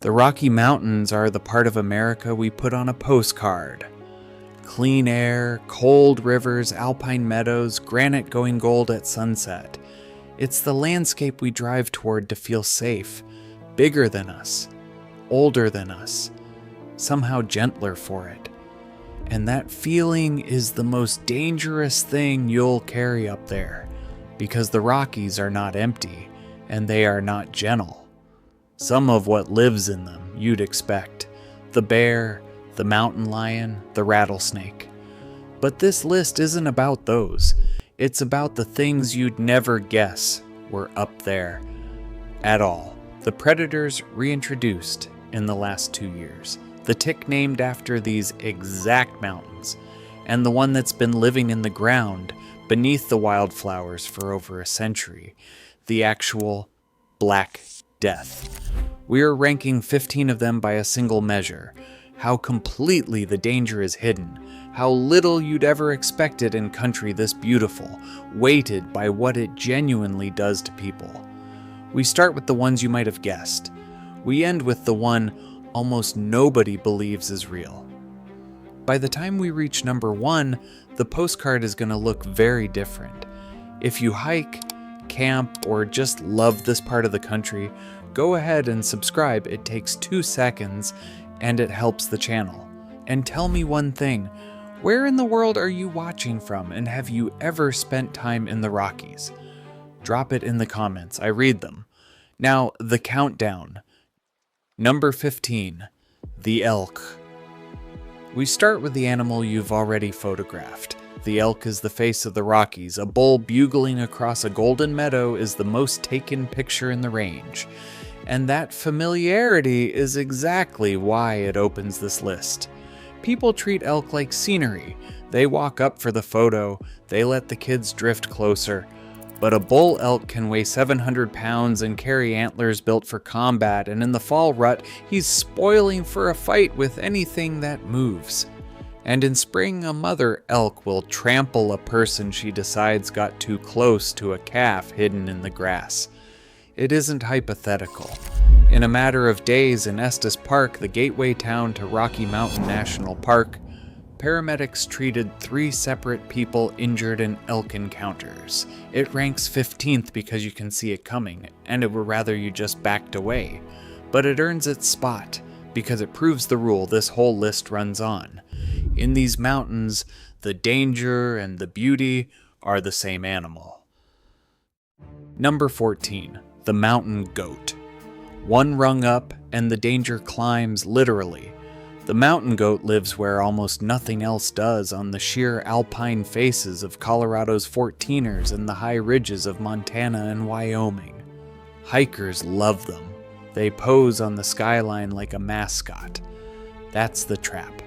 The Rocky Mountains are the part of America we put on a postcard. Clean air, cold rivers, alpine meadows, granite going gold at sunset. It's the landscape we drive toward to feel safe, bigger than us, older than us, somehow gentler for it. And that feeling is the most dangerous thing you'll carry up there, because the Rockies are not empty, and they are not gentle. Some of what lives in them you'd expect: the bear, the mountain lion, the rattlesnake. But this list isn't about those. It's about the things you'd never guess were up there at all. The predators reintroduced in the last 2 years. The tick named after these exact mountains, and the one that's been living in the ground beneath the wildflowers for over a century. The actual Black Death. We are ranking 15 of them by a single measure. How completely the danger is hidden. How little you'd ever expect it in country this beautiful, weighted by what it genuinely does to people. We start with the ones you might have guessed. We end with the one almost nobody believes is real. By the time we reach number 1, the postcard is going to look very different. If you hike, camp, or just love this part of the country, go ahead and subscribe. It takes 2 seconds and it helps the channel. And tell me one thing: where in the world are you watching from, and have you ever spent time in the Rockies? Drop it in the comments. I read them. Now, the countdown. Number 15, the elk. We start with the animal you've already photographed. The elk is the face of the Rockies. A bull bugling across a golden meadow is the most taken picture in the range. And that familiarity is exactly why it opens this list. People treat elk like scenery. They walk up for the photo, they let the kids drift closer. But a bull elk can weigh 700 pounds and carry antlers built for combat, and in the fall rut, he's spoiling for a fight with anything that moves. And in spring, a mother elk will trample a person she decides got too close to a calf hidden in the grass. It isn't hypothetical. In a matter of days in Estes Park, the gateway town to Rocky Mountain National Park, paramedics treated 3 separate people injured in elk encounters. It ranks 15th because you can see it coming, and it would rather you just backed away. But it earns its spot because it proves the rule this whole list runs on. In these mountains, the danger and the beauty are the same animal. Number 14, the mountain goat. One rung up, and the danger climbs literally. The mountain goat lives where almost nothing else does, on the sheer alpine faces of Colorado's 14ers and the high ridges of Montana and Wyoming. Hikers love them. They pose on the skyline like a mascot. That's the trap.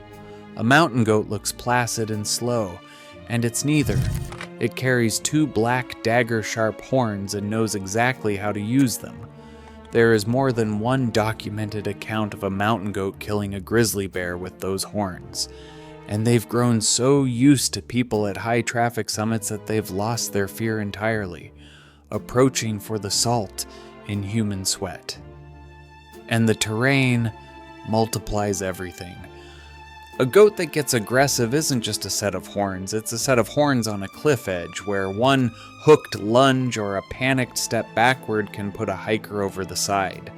A mountain goat looks placid and slow, and it's neither. It carries 2 black dagger-sharp horns and knows exactly how to use them. There is more than one documented account of a mountain goat killing a grizzly bear with those horns, and they've grown so used to people at high traffic summits that they've lost their fear entirely, approaching for the salt in human sweat. And the terrain multiplies everything. A goat that gets aggressive isn't just a set of horns, it's a set of horns on a cliff edge where one hooked lunge or a panicked step backward can put a hiker over the side.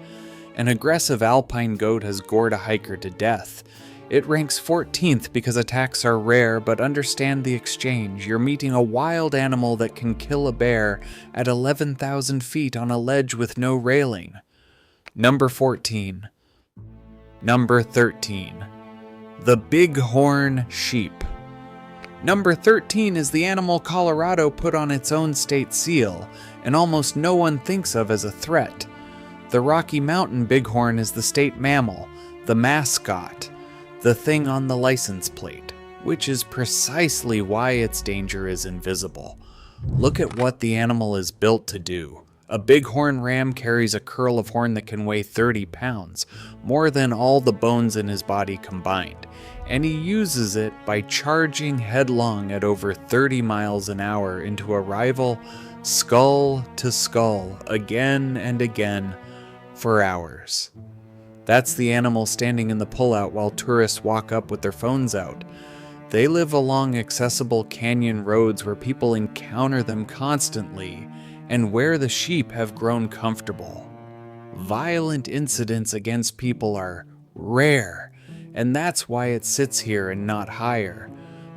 An aggressive alpine goat has gored a hiker to death. It ranks 14th because attacks are rare, but understand the exchange. You're meeting a wild animal that can kill a bear at 11,000 feet on a ledge with no railing. Number 14. Number 13. The bighorn sheep. Number 13 is the animal Colorado put on its own state seal, and almost no one thinks of as a threat. The Rocky Mountain bighorn is the state mammal, the mascot, the thing on the license plate, which is precisely why its danger is invisible. Look at what the animal is built to do. A bighorn ram carries a curl of horn that can weigh 30 pounds, more than all the bones in his body combined, and he uses it by charging headlong at over 30 miles an hour into a rival skull to skull again and again for hours. That's the animal standing in the pullout while tourists walk up with their phones out. They live along accessible canyon roads where people encounter them constantly, and where the sheep have grown comfortable. Violent incidents against people are rare, and that's why it sits here and not higher.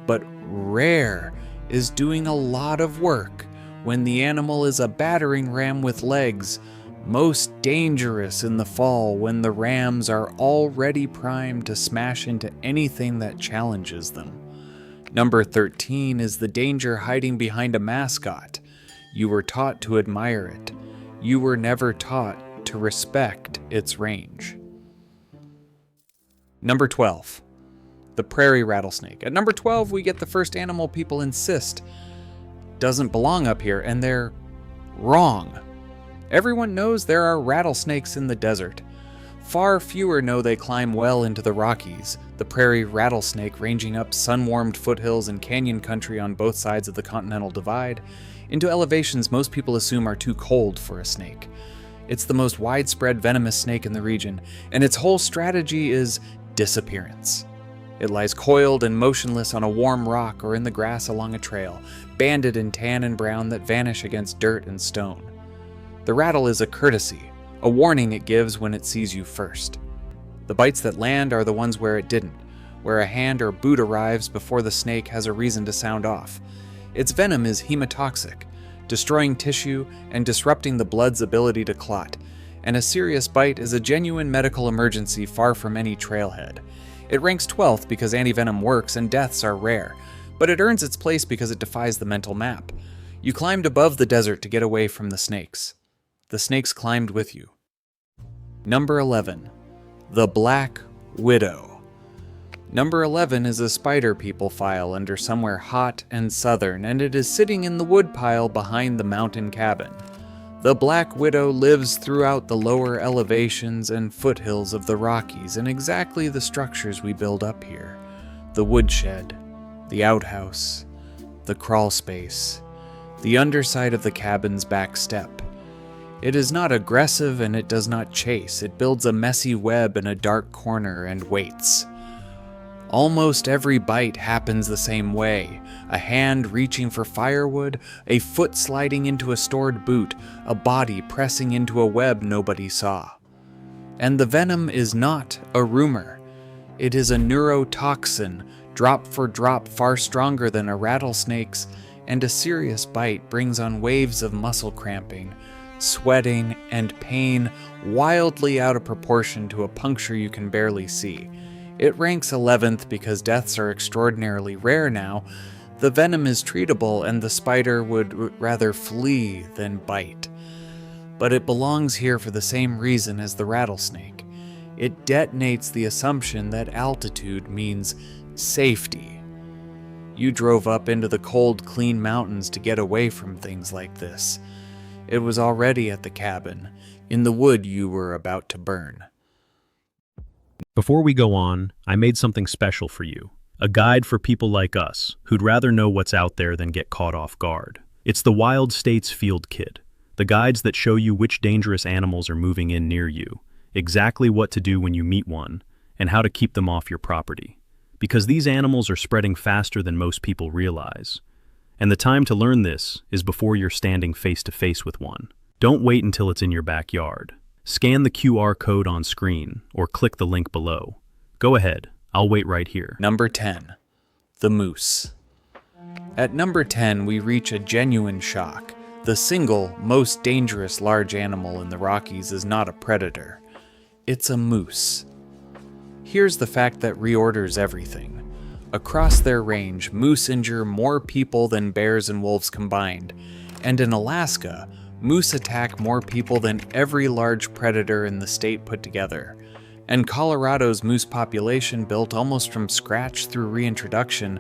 But rare is doing a lot of work when the animal is a battering ram with legs, most dangerous in the fall when the rams are already primed to smash into anything that challenges them. Number 13 is the danger hiding behind a mascot. You were taught to admire it. You were never taught to respect its range. Number 12, the prairie rattlesnake. At number 12, we get the first animal people insist doesn't belong up here, and they're wrong. Everyone knows there are rattlesnakes in the desert. Far fewer know they climb well into the Rockies, the prairie rattlesnake ranging up sun-warmed foothills and canyon country on both sides of the Continental Divide, into elevations most people assume are too cold for a snake. It's the most widespread venomous snake in the region, and its whole strategy is disappearance. It lies coiled and motionless on a warm rock or in the grass along a trail, banded in tan and brown that vanish against dirt and stone. The rattle is a courtesy, a warning it gives when it sees you first. The bites that land are the ones where it didn't, where a hand or boot arrives before the snake has a reason to sound off. Its venom is hemotoxic, destroying tissue and disrupting the blood's ability to clot, and a serious bite is a genuine medical emergency far from any trailhead. It ranks 12th because antivenom works and deaths are rare, but it earns its place because it defies the mental map. You climbed above the desert to get away from the snakes. The snakes climbed with you. Number 11, the black widow. Number 11 is a spider people file under somewhere hot and southern, and it is sitting in the woodpile behind the mountain cabin. The black widow lives throughout the lower elevations and foothills of the Rockies in exactly the structures we build up here. The woodshed, the outhouse, the crawl space, the underside of the cabin's back step. It is not aggressive and it does not chase. It builds a messy web in a dark corner and waits. Almost every bite happens the same way. A hand reaching for firewood, a foot sliding into a stored boot, a body pressing into a web nobody saw. And the venom is not a rumor. It is a neurotoxin, drop for drop far stronger than a rattlesnake's, and a serious bite brings on waves of muscle cramping, sweating, and pain wildly out of proportion to a puncture you can barely see. It ranks 11th because deaths are extraordinarily rare now. The venom is treatable and the spider would rather flee than bite. But it belongs here for the same reason as the rattlesnake. It detonates the assumption that altitude means safety. You drove up into the cold, clean mountains to get away from things like this. It was already at the cabin, in the wood you were about to burn. Before we go on, I made something special for you. A guide for people like us, who'd rather know what's out there than get caught off guard. It's the Wild States Field Kit. The guides that show you which dangerous animals are moving in near you, exactly what to do when you meet one, and how to keep them off your property. Because these animals are spreading faster than most people realize. And the time to learn this is before you're standing face to face with one. Don't wait until it's in your backyard. Scan the QR code on screen or click the link below. Go ahead, I'll wait right here. Number 10, the moose. At number 10, we reach a genuine shock. The single most dangerous large animal in the Rockies is not a predator. It's a moose. Here's the fact that reorders everything. Across their range, moose injure more people than bears and wolves combined. And in Alaska, moose attack more people than every large predator in the state put together. And Colorado's moose population, built almost from scratch through reintroduction,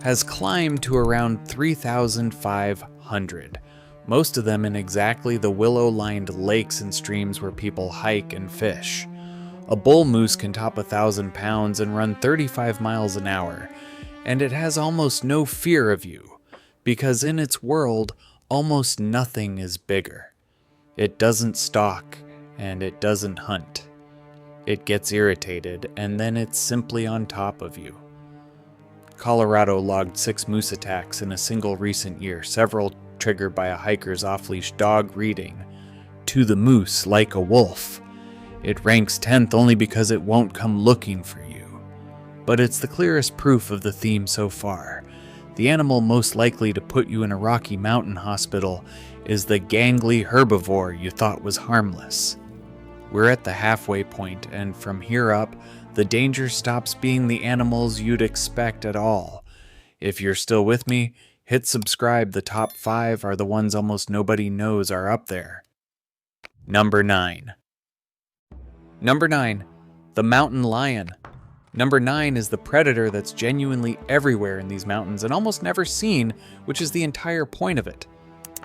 has climbed to around 3,500, most of them in exactly the willow-lined lakes and streams where people hike and fish. A bull moose can top 1,000 pounds and run 35 miles an hour, and it has almost no fear of you, because in its world, almost nothing is bigger. It doesn't stalk, and it doesn't hunt. It gets irritated, and then it's simply on top of you. Colorado logged 6 moose attacks in a single recent year, several triggered by a hiker's off-leash dog reading, "To the moose like a wolf." It ranks 10th only because it won't come looking for you. But it's the clearest proof of the theme so far. The animal most likely to put you in a Rocky Mountain hospital is the gangly herbivore you thought was harmless. We're at the halfway point, and from here up, the danger stops being the animals you'd expect at all. If you're still with me, hit subscribe. The top 5 are the ones almost nobody knows are up there. Number 9. Number 9. The mountain lion. Number 9 is the predator that's genuinely everywhere in these mountains and almost never seen, which is the entire point of it.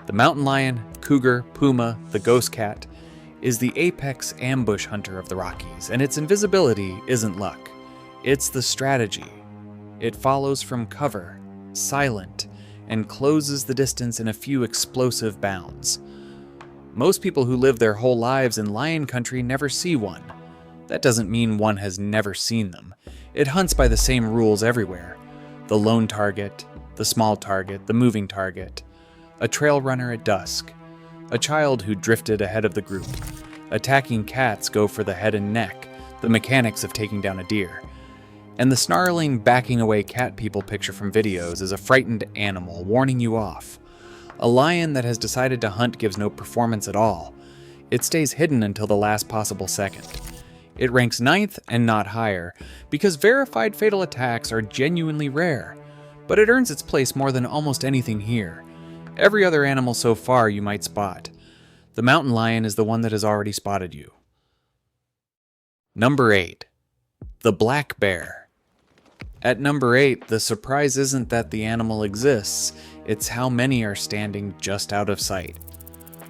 The mountain lion, cougar, puma, the ghost cat, is the apex ambush hunter of the Rockies, and its invisibility isn't luck. It's the strategy. It follows from cover, silent, and closes the distance in a few explosive bounds. Most people who live their whole lives in lion country never see one. That doesn't mean one has never seen them. It hunts by the same rules everywhere. The lone target, the small target, the moving target, a trail runner at dusk, a child who drifted ahead of the group. Attacking cats go for the head and neck, the mechanics of taking down a deer. And the snarling, backing away cat people picture from videos is a frightened animal warning you off. A lion that has decided to hunt gives no performance at all. It stays hidden until the last possible second. It ranks 9th and not higher, because verified fatal attacks are genuinely rare, but it earns its place more than almost anything here. Every other animal so far you might spot. The mountain lion is the one that has already spotted you. Number 8. The black bear. At number 8, the surprise isn't that the animal exists, it's how many are standing just out of sight.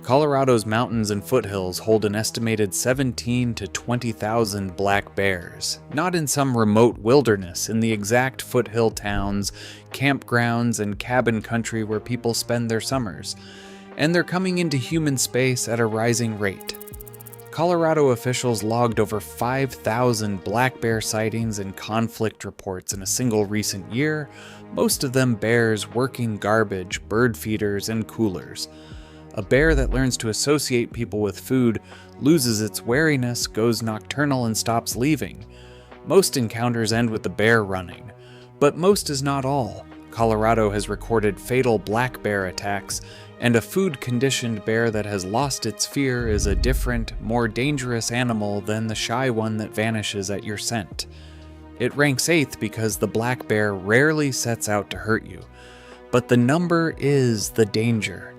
Colorado's mountains and foothills hold an estimated 17 to 20,000 black bears, not in some remote wilderness, in the exact foothill towns, campgrounds, and cabin country where people spend their summers, and they're coming into human space at a rising rate. Colorado officials logged over 5,000 black bear sightings and conflict reports in a single recent year, most of them bears working garbage, bird feeders, and coolers. A bear that learns to associate people with food loses its wariness, goes nocturnal, and stops leaving. Most encounters end with the bear running, but most is not all. Colorado has recorded fatal black bear attacks, and a food-conditioned bear that has lost its fear is a different, more dangerous animal than the shy one that vanishes at your scent. It ranks 8th because the black bear rarely sets out to hurt you, but the number is the danger.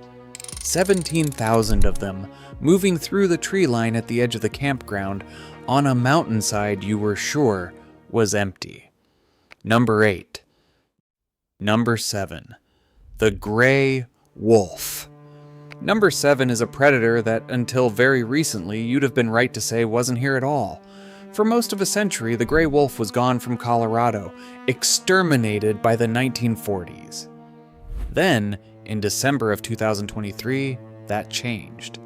17,000 of them, moving through the tree line at the edge of the campground on a mountainside you were sure was empty. Number 8. Number 7. The gray wolf. Number 7 is a predator that, until very recently, you'd have been right to say wasn't here at all. For most of a century, the gray wolf was gone from Colorado, exterminated by the 1940s. Then, in December of 2023, that changed.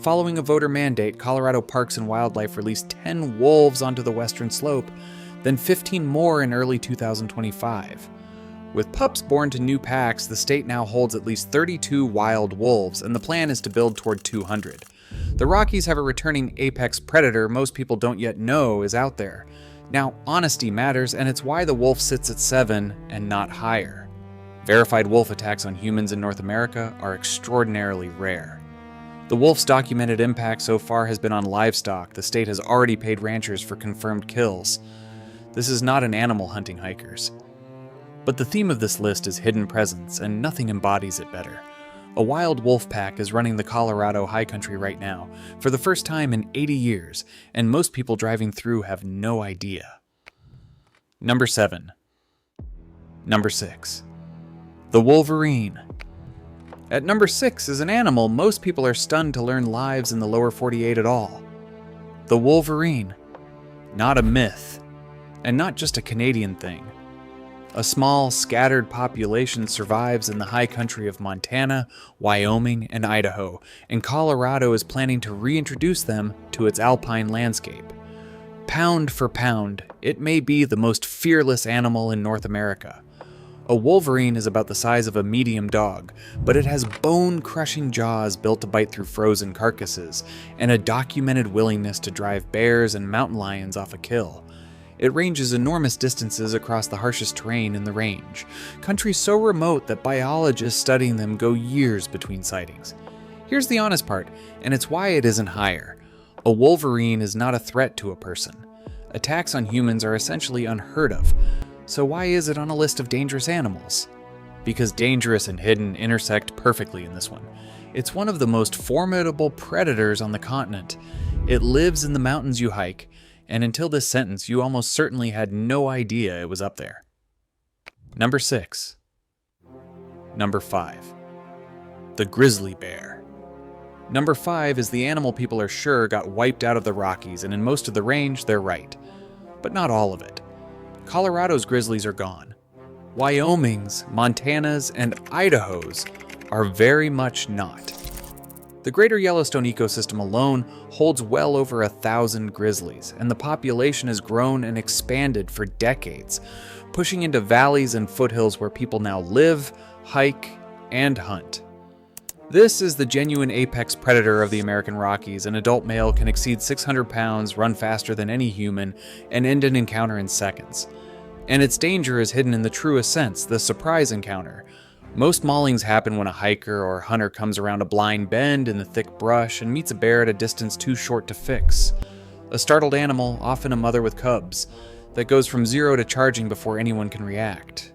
Following a voter mandate, Colorado Parks and Wildlife released 10 wolves onto the western slope, then 15 more in early 2025. With pups born to new packs, the state now holds at least 32 wild wolves, and the plan is to build toward 200. The Rockies have a returning apex predator most people don't yet know is out there. Now, honesty matters, and it's why the wolf sits at 7 and not higher. Verified wolf attacks on humans in North America are extraordinarily rare. The wolf's documented impact so far has been on livestock. The state has already paid ranchers for confirmed kills. This is not an animal hunting hikers. But the theme of this list is hidden presence, and nothing embodies it better. A wild wolf pack is running the Colorado high country right now, for the first time in 80 years, and most people driving through have no idea. Number 7. Number 6. The wolverine. At number 6 is an animal most people are stunned to learn lives in the lower 48 at all. The wolverine. Not a myth, and not just a Canadian thing. A small, scattered population survives in the high country of Montana, Wyoming, and Idaho, and Colorado is planning to reintroduce them to its alpine landscape. Pound for pound, it may be the most fearless animal in North America. A wolverine is about the size of a medium dog, but it has bone-crushing jaws built to bite through frozen carcasses, and a documented willingness to drive bears and mountain lions off a kill. It ranges enormous distances across the harshest terrain in the range, country so remote that biologists studying them go years between sightings. Here's the honest part, and it's why it isn't higher. A wolverine is not a threat to a person. Attacks on humans are essentially unheard of. So why is it on a list of dangerous animals? Because dangerous and hidden intersect perfectly in this one. It's one of the most formidable predators on the continent. It lives in the mountains you hike, and until this sentence, you almost certainly had no idea it was up there. Number 6. Number 5. The grizzly bear. Number 5 is the animal people are sure got wiped out of the Rockies, and in most of the range, they're right. But not all of it. Colorado's grizzlies are gone. Wyoming's, Montana's, and Idaho's are very much not. The greater Yellowstone ecosystem alone holds well over 1,000 grizzlies, and the population has grown and expanded for decades, pushing into valleys and foothills where people now live, hike, and hunt. This is the genuine apex predator of the American Rockies. An adult male can exceed 600 pounds, run faster than any human, and end an encounter in seconds. And its danger is hidden in the truest sense, the surprise encounter. Most maulings happen when a hiker or hunter comes around a blind bend in the thick brush and meets a bear at a distance too short to fix. A startled animal, often a mother with cubs, that goes from zero to charging before anyone can react.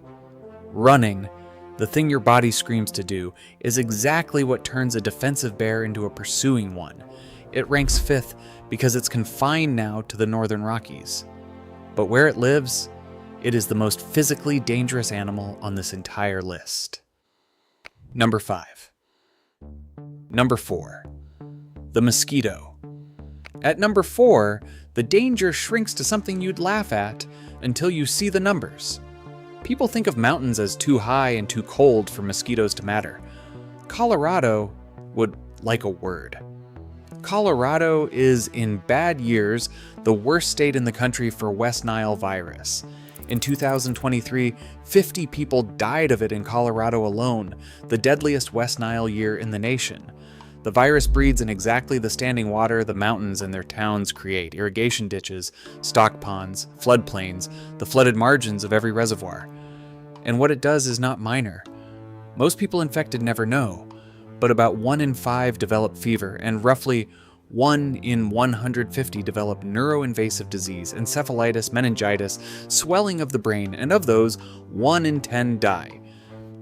Running, the thing your body screams to do, is exactly what turns a defensive bear into a pursuing one. It ranks 5th because it's confined now to the northern Rockies. But where it lives, it is the most physically dangerous animal on this entire list. Number 5. Number 4. The mosquito. At number 4, the danger shrinks to something you'd laugh at until you see the numbers. People think of mountains as too high and too cold for mosquitoes to matter. Colorado would like a word. Colorado is, in bad years, the worst state in the country for West Nile virus. In 2023, 50 people died of it in Colorado alone, the deadliest West Nile year in the nation. The virus breeds in exactly the standing water the mountains and their towns create: irrigation ditches, stock ponds, floodplains, the flooded margins of every reservoir. And what it does is not minor. Most people infected never know, but about 1 in 5 develop fever, and roughly 1 in 150 develop neuroinvasive disease, encephalitis, meningitis, swelling of the brain, and of those, 1 in 10 die.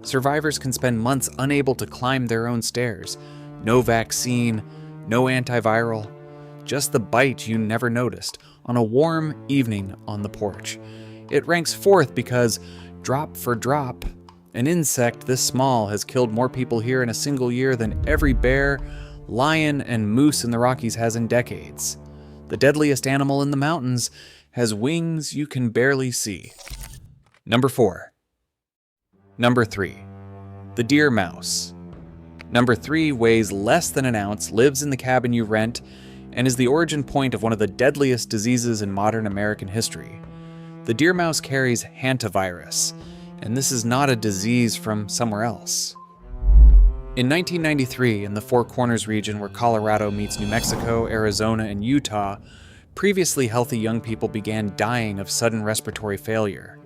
Survivors can spend months unable to climb their own stairs. No vaccine, no antiviral, just the bite you never noticed on a warm evening on the porch. It ranks 4th because, drop for drop, an insect this small has killed more people here in a single year than every bear, lion, and moose in the Rockies has in decades. The deadliest animal in the mountains has wings you can barely see. Number 4. Number 3. The deer mouse. Number 3 weighs less than an ounce, lives in the cabin you rent, and is the origin point of one of the deadliest diseases in modern American history. The deer mouse carries hantavirus, and this is not a disease from somewhere else. In 1993, in the Four Corners region where Colorado meets New Mexico, Arizona, and Utah, previously healthy young people began dying of sudden respiratory failure.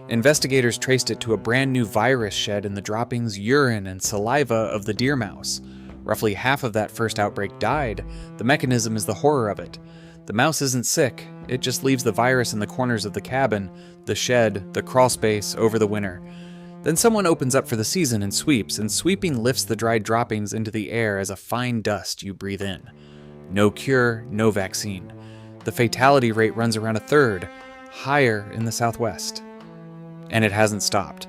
Investigators traced it to a brand new virus shed in the droppings, urine, and saliva of the deer mouse. Roughly half of that first outbreak died. The mechanism is the horror of it. The mouse isn't sick, it just leaves the virus in the corners of the cabin, the shed, the crawl space over the winter. Then someone opens up for the season and sweeps, and sweeping lifts the dried droppings into the air as a fine dust you breathe in. No cure, no vaccine. The fatality rate runs around 1/3, higher in the Southwest. And it hasn't stopped.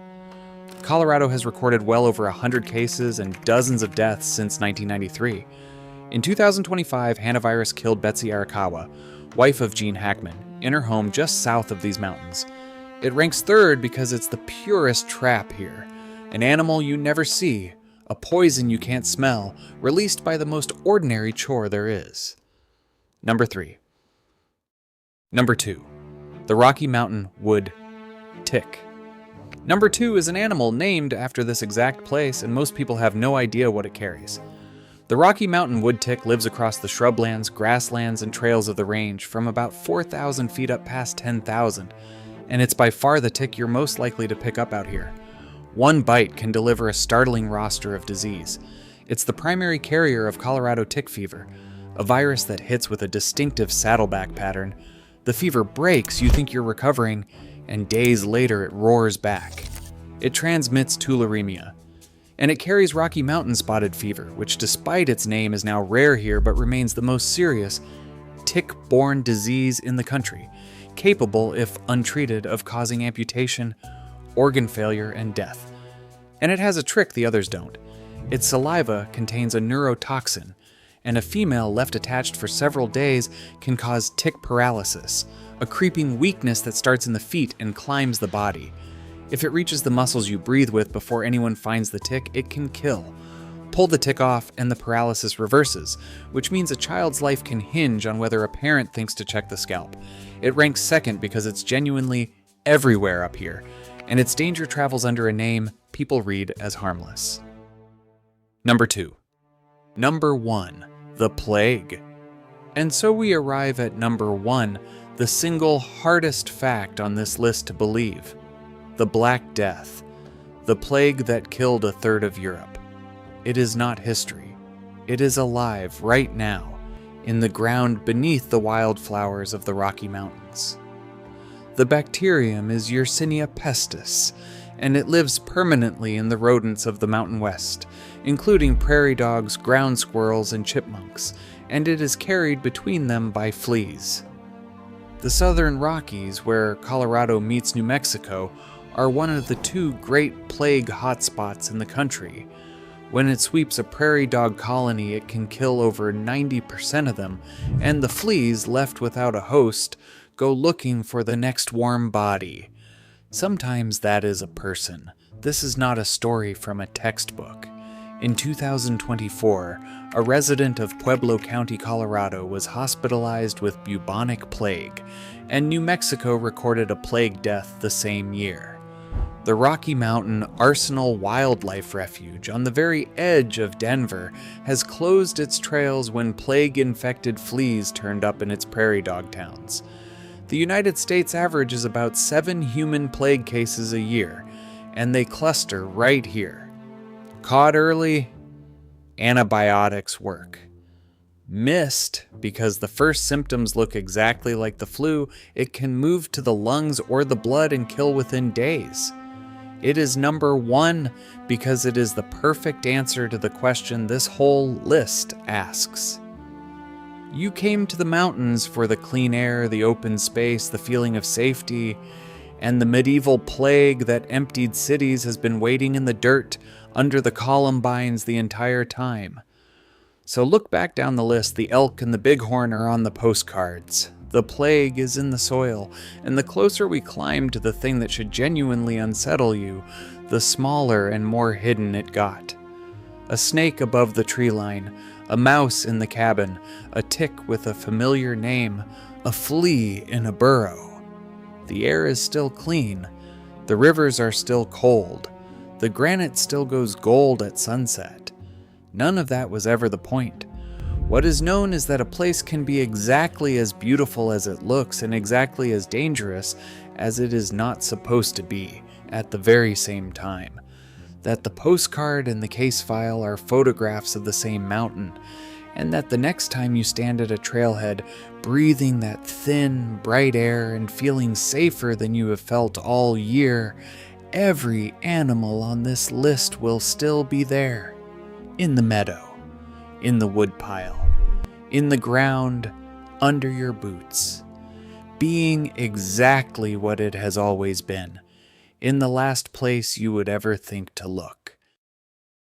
Colorado has recorded well over 100 cases and dozens of deaths since 1993. In 2025, hantavirus killed Betsy Arakawa, wife of Gene Hackman, in her home just south of these mountains. It ranks 3rd because it's the purest trap here. An animal you never see, a poison you can't smell, released by the most ordinary chore there is. Number 3. Number 2. The Rocky Mountain wood tick. Number 2 is an animal named after this exact place, and most people have no idea what it carries. The Rocky Mountain wood tick lives across the shrublands, grasslands, and trails of the range from about 4,000 feet up past 10,000, and it's by far the tick you're most likely to pick up out here. One bite can deliver a startling roster of disease. It's the primary carrier of Colorado tick fever, a virus that hits with a distinctive saddleback pattern. The fever breaks, you think you're recovering, and days later it roars back. It transmits tularemia. And it carries Rocky Mountain spotted fever, which despite its name is now rare here but remains the most serious tick-borne disease in the country, capable, if untreated, of causing amputation, organ failure, and death. And it has a trick the others don't. Its saliva contains a neurotoxin, and a female left attached for several days can cause tick paralysis, a creeping weakness that starts in the feet and climbs the body. If it reaches the muscles you breathe with before anyone finds the tick, it can kill. Pull the tick off and the paralysis reverses, which means a child's life can hinge on whether a parent thinks to check the scalp. It ranks second because it's genuinely everywhere up here, and its danger travels under a name people read as harmless. Number 2. Number 1. The plague. And so we arrive at number 1, the single hardest fact on this list to believe. The Black Death, the plague that killed a third of Europe. It is not history. It is alive right now, in the ground beneath the wildflowers of the Rocky Mountains. The bacterium is Yersinia pestis, and it lives permanently in the rodents of the Mountain West, including prairie dogs, ground squirrels, and chipmunks, and it is carried between them by fleas. The southern Rockies, where Colorado meets New Mexico, are one of the 2 great plague hotspots in the country. When it sweeps a prairie dog colony, it can kill over 90% of them, and the fleas, left without a host, go looking for the next warm body. Sometimes that is a person. This is not a story from a textbook. In 2024, a resident of Pueblo County, Colorado, was hospitalized with bubonic plague, and New Mexico recorded a plague death the same year. The Rocky Mountain Arsenal Wildlife Refuge on the very edge of Denver has closed its trails when plague-infected fleas turned up in its prairie dog towns. The United States average is about 7 human plague cases a year, and they cluster right here. Caught early, antibiotics work. Missed, because the first symptoms look exactly like the flu, it can move to the lungs or the blood and kill within days. It is number 1 because it is the perfect answer to the question this whole list asks. You came to the mountains for the clean air, the open space, the feeling of safety, and the medieval plague that emptied cities has been waiting in the dirt under the columbines the entire time. So look back down the list. The elk and the bighorn are on the postcards. The plague is in the soil, and the closer we climb to the thing that should genuinely unsettle you, the smaller and more hidden it got. A snake above the tree line, a mouse in the cabin, a tick with a familiar name, a flea in a burrow. The air is still clean, the rivers are still cold, the granite still goes gold at sunset. None of that was ever the point. What is known is that a place can be exactly as beautiful as it looks and exactly as dangerous as it is not supposed to be at the very same time. That the postcard and the case file are photographs of the same mountain, and that the next time you stand at a trailhead, breathing that thin, bright air and feeling safer than you have felt all year, every animal on this list will still be there. In the meadow, in the woodpile, in the ground, under your boots, being exactly what it has always been, in the last place you would ever think to look.